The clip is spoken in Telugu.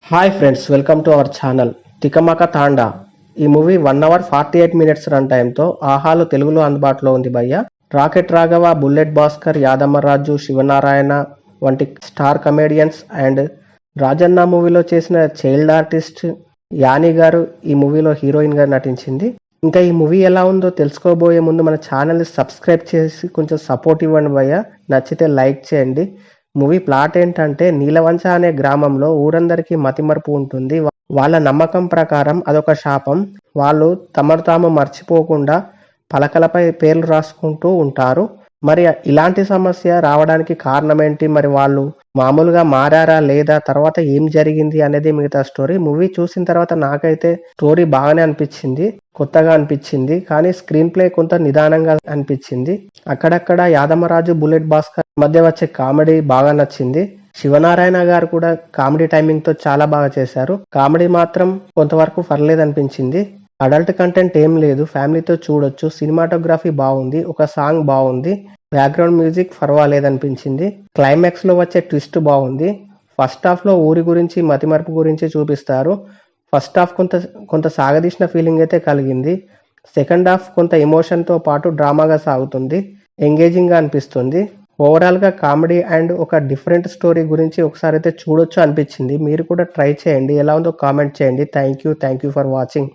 Hi friends, welcome to our channel తికమక తాండా. ఈ మూవీ 1 hour 48 minutes రన్ టైంతో ఆహాలో తెలుగులో అందుబాటులో ఉంది భయ్య. రాకెట్ రాఘవ, బుల్లెట్ భాస్కర్, యాదమ్మరాజు, శివనారాయణ వంటి స్టార్ కమేడియన్స్ అండ్ రాజన్న మూవీలో చేసిన చైల్డ్ ఆర్టిస్ట్ యాని గారు ఈ మూవీలో హీరోయిన్ గా నటించింది. ఇంకా ఈ మూవీ ఎలా ఉందో తెలుసుకోబోయే ముందు మన ఛానల్ని సబ్స్క్రైబ్ చేసి కొంచెం సపోర్ట్ ఇవ్వండి భయ్య. నచ్చితే లైక్ చేయండి. మూవీ ప్లాట్ ఏంటంటే, నీలవంచ అనే గ్రామంలో ఊరందరికీ మతిమరుపు ఉంటుంది. వాళ్ళ నమ్మకం ప్రకారం అదొక శాపం. వాళ్ళు తమను తాము మర్చిపోకుండా పలకలపై పేర్లు రాసుకుంటూ ఉంటారు. మరి ఇలాంటి సమస్య రావడానికి కారణం ఏంటి, మరి వాళ్ళు మామూలుగా మారారా లేదా, తర్వాత ఏం జరిగింది అనేది మిగతా స్టోరీ. మూవీ చూసిన తర్వాత నాకైతే స్టోరీ బాగానే అనిపించింది, కొత్తగా అనిపించింది. కానీ స్క్రీన్ ప్లే కొంత నిదానంగా అనిపించింది. అక్కడక్కడ యాదమ్మరాజు, బుల్లెట్ భాస్కర్ మధ్య వచ్చే కామెడీ బాగా నచ్చింది. శివనారాయణ గారు కూడా కామెడీ టైమింగ్ తో చాలా బాగా చేశారు. కామెడీ మాత్రం కొంతవరకు పర్లేదు అనిపించింది. అడల్ట్ కంటెంట్ ఏం లేదు, ఫ్యామిలీతో చూడొచ్చు. సినిమాటోగ్రఫీ బాగుంది, ఒక సాంగ్ బాగుంది, బ్యాక్గ్రౌండ్ మ్యూజిక్ పర్వాలేదు అనిపించింది. క్లైమాక్స్ లో వచ్చే ట్విస్ట్ బాగుంది. ఫస్ట్ హాఫ్ లో ఊరి గురించి, మతిమరుపు గురించి చూపిస్తారు. ఫస్ట్ హాఫ్ కొంత సాగదీసిన ఫీలింగ్ అయితే కలిగింది. సెకండ్ హాఫ్ కొంత ఎమోషన్తో పాటు డ్రామాగా సాగుతుంది, ఎంగేజింగ్గా అనిపిస్తుంది. ఓవరాల్గా కామెడీ అండ్ ఒక డిఫరెంట్ స్టోరీ గురించి ఒకసారి అయితే చూడొచ్చు అనిపించింది. మీరు కూడా ట్రై చేయండి, ఎలా ఉందో కామెంట్ చేయండి. Thank you for watching.